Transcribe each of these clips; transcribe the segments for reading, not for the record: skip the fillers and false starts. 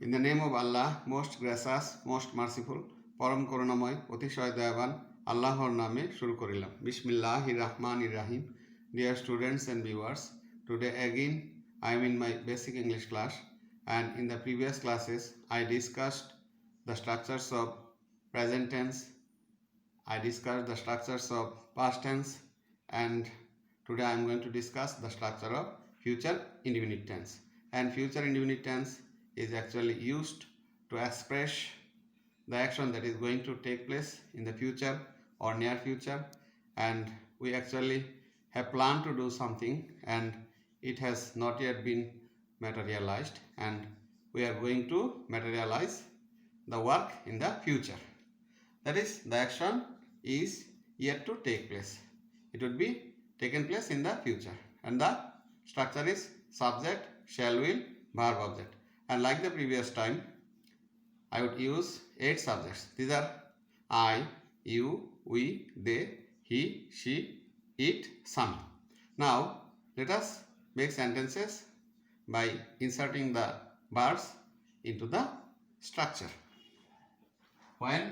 In the name of Allah, most gracious, most merciful, পরম করুণাময়, অতিশয় দয়াবান, আল্লাহর নামে শুরু করিলাম। বিসমিল্লাহির রহমানির রহিম. Dear students and viewers, today again I am in my basic English class, and in the previous classes I discussed the structures of present tense, I discussed the structures of past tense, and today I am going to discuss the structure of future indefinite tense. And future indefinite tense is actually used to express the action that is going to take place in the future or near future, and we actually have planned to do something and it has not yet been materialized, and we are going to materialize the work in the future. That is, the action is yet to take place. It would be taken place in the future, and the structure is subject, shall, will, verb, object. And like the previous time, I would use 8 subjects. These are I, you, we, they, he, she, it, some. Now let us make sentences by inserting the verbs into the structure. When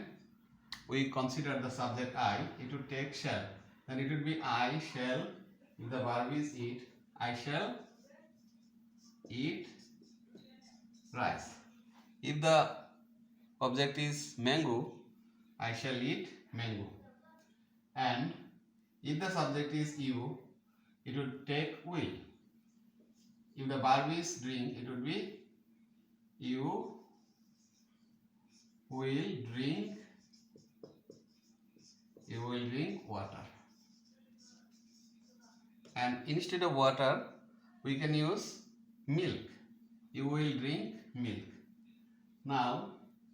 we consider the subject I, it would take shall. Then it would be I shall, if the verb is eat, I shall eat rice. If the object is mango, I shall eat mango. And if the subject is you, it would take will. If the verb is drink, it would be you will drink, you will drink water. And instead of water, we can use milk. You will drink milk. Now,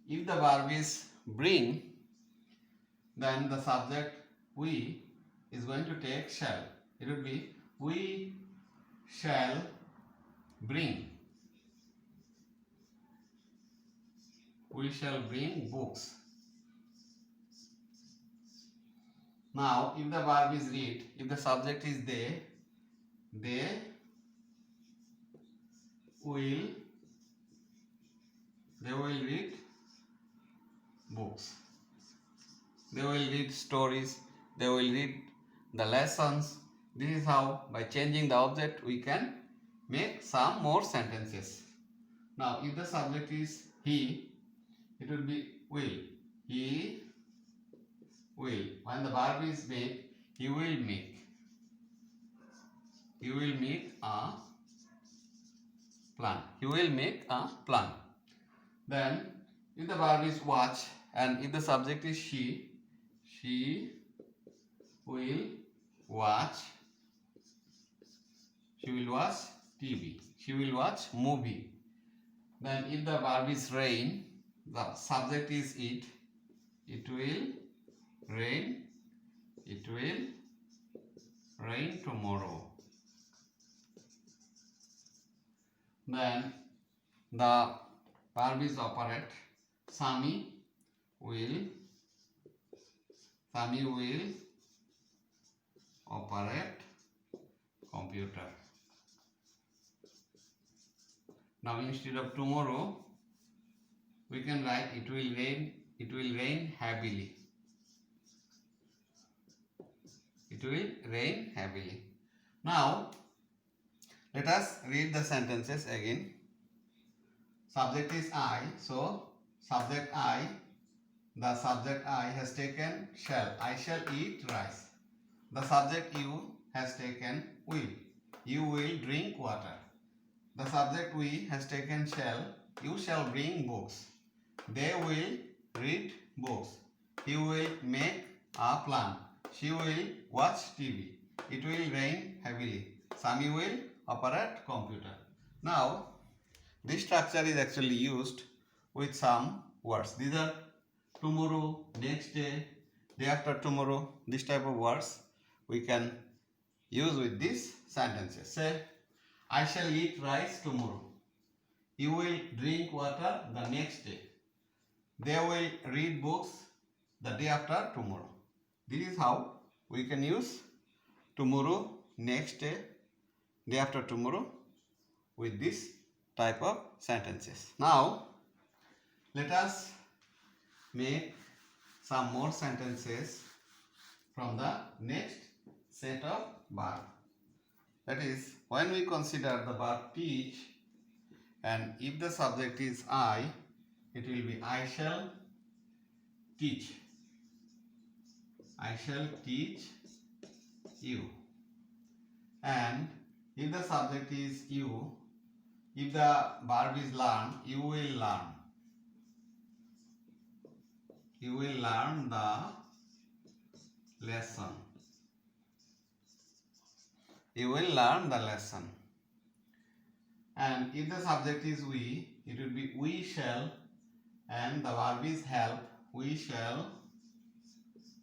if the verb is bring, then the subject we is going to take shall. It would be we shall bring. We shall bring books. Now, if the verb is read, if the subject is they will read books. They will read stories. They will read the lessons. This is how, by changing the object, we can make some more sentences. Now, if the subject is he, it will be will. He will. When the verb is make, he will make. He will make a plan. He will make a plan. Then, if the verb is watch, and if the subject is she will watch. She will watch TV. She will watch movie. Then, if the verb is rain, the subject is it. It will rain. It will rain tomorrow. Then, the verb is operate. Sami will operate computer. Now, instead of tomorrow, we can write it will rain heavily. It will rain heavily. Now, let us read the sentences again. Subject is I, so subject I, the subject I has taken shall. I shall eat rice. The subject you has taken will. You will drink water. The subject we has taken shall. You shall bring books. They will read books. He will make a plan. She will watch TV. It will rain heavily. Sami will operate computer. Now, this structure is actually used with some words. These are tomorrow, next day, day after tomorrow. This type of words we can use with these sentences. Say, I shall eat rice tomorrow. You will drink water the next day. They will read books the day after tomorrow. This is how we can use tomorrow, next day, day after tomorrow with this type of sentences. Now, Let us make some more sentences from the next set of verb. That is, when we consider the verb teach, and if the subject is I, it will be I shall teach. I shall teach you. And if the subject is you, if the verb is learn, you will learn. You will learn the lesson. You will learn the lesson. And if the subject is we, it will be we shall, and the verb is help. We shall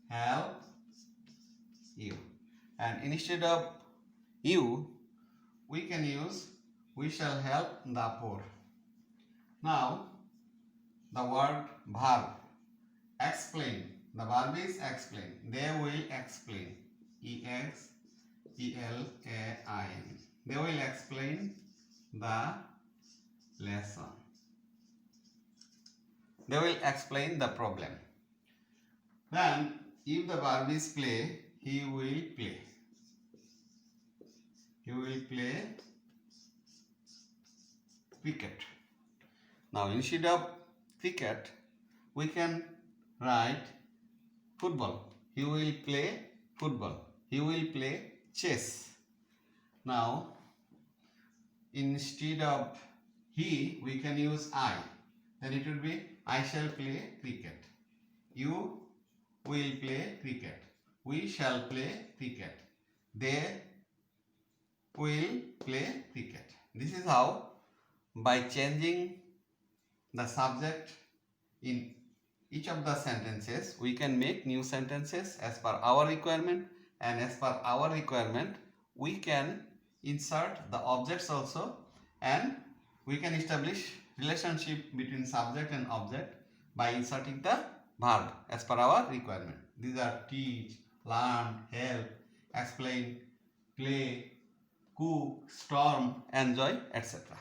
help you. And instead of you, we can use we shall help the poor. Now, the word verb, explain. The verb is explain. They will explain. E-X-E-L-A-I-N. They will explain the lesson. They will explain the problem. Then, if the verb is play, he will play. He will play cricket. Now, instead of cricket, we can write football. He will play football. He will play chess. Now, instead of he, we can use I. Then it will be I shall play cricket. You will play cricket. We shall play cricket. They will play cricket. This is how, by changing the subject in each of the sentences, we can make new sentences as per our requirement, and as per our requirement, we can insert the objects also, and we can establish relationship between subject and object by inserting the verb as per our requirement. These are teach, learn, help, explain, play, cook, storm, enjoy, etc.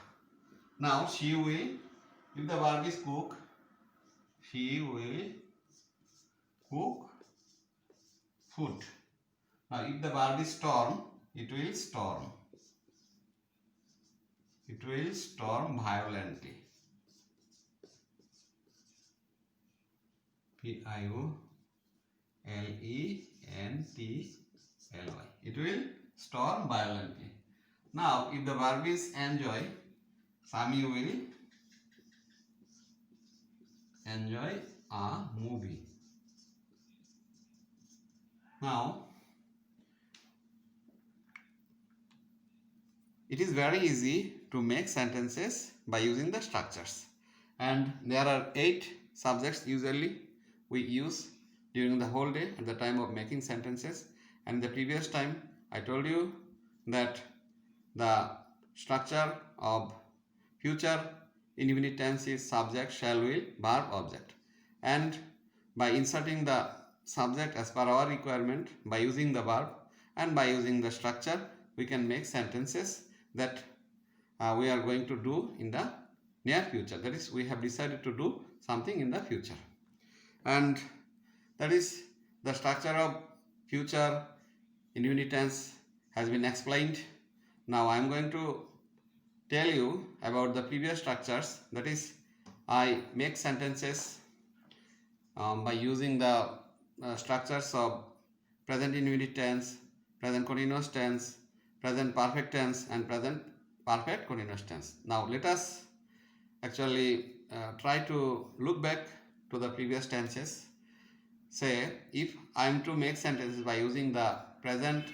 Now she will, if the verb is cook, she will cook food. Now if the verb is storm, it will storm. It will storm violently. P-I-O-L-E-N-T-L-Y. It will storm violently. Now, if the verb is enjoy, Sami will enjoy a movie. Now, it is very easy to make sentences by using the structures. And there are 8 subjects usually we use during the whole day at the time of making sentences. And the previous time I told you that the structure of future indefinite tense is subject, shall, will, verb, object. And by inserting the subject as per our requirement, by using the verb and by using the structure, we can make sentences that we are going to do in the near future. That is, we have decided to do something in the future. And that is, the structure of future indefinite tense has been explained. Now I am going to tell you about the previous structures. That is, I make sentences by using the structures of present indefinite tense, present continuous tense, present perfect tense, and present perfect continuous tense. Now let us actually try to look back to the previous tenses. Say, if I am to make sentences by using the present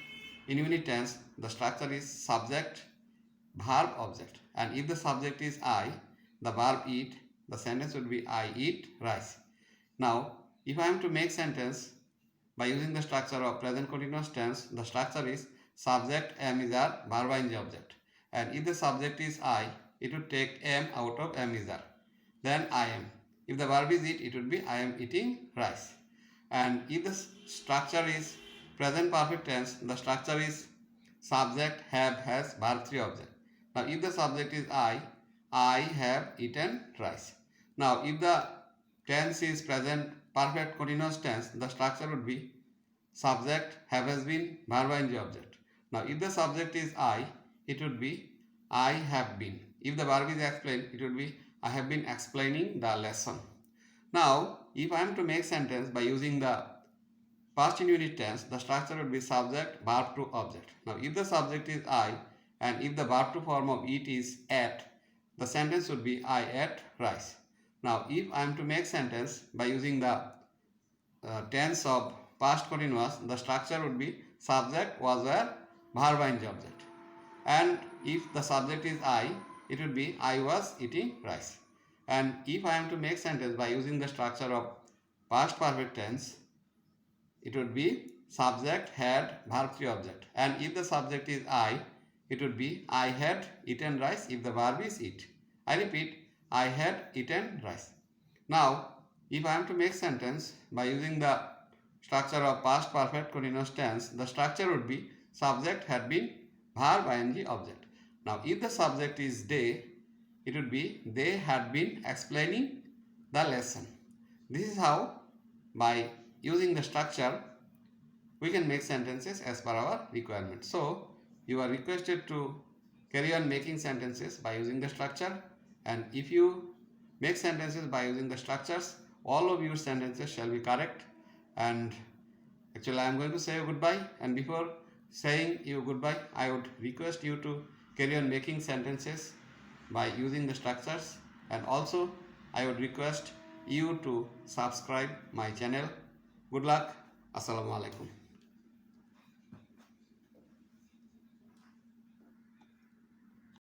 indefinite tense, the structure is subject, verb, object. And if the subject is I, the verb eat, the sentence would be I eat rice. Now, if I am to make sentence by using the structure of present continuous tense, the structure is subject, am is are, verb ing object. And if the subject is I, it would take am out of am is are. Then I am. If the verb is eat, it would be I am eating rice. And if the structure is present perfect tense, the structure is subject, have, has, verb 3 object. Now if the subject is I have eaten rice. Now, if the tense is present perfect continuous tense, the structure would be subject, has been, verb ing object. Now, if the subject is I, it would be I have been. If the verb is explain, it would be I have been explaining the lesson. Now, if I am to make sentence by using the past infinite tense, the structure would be subject, verb to object. Now, if the subject is I and if the verb to form of it is at, the sentence would be I ate rice. Now, if I am to make sentence by using the tense of past continuous, the structure would be subject, was, were, verb ing object. And if the subject is I, it would be I was eating rice. And if I am to make sentence by using the structure of past perfect tense, it would be subject, had, verb 3 object. And if the subject is I, it would be I had eaten rice if the verb is eat. I repeat, I had eaten rice. Now, if I am to make sentence by using the structure of past perfect continuous tense, the structure would be subject, had been, verb ing object. Now, if the subject is they, it would be they had been explaining the lesson. This is how, by using the structure, we can make sentences as per our requirement. So, you are requested to carry on making sentences by using the structure, and if you make sentences by using the structures, all of your sentences shall be correct. And actually, I am going to say goodbye, and before saying you goodbye, I would request you to carry on making sentences by using the structures, and also I would request you to subscribe my channel. Good luck. Assalamu alaikum.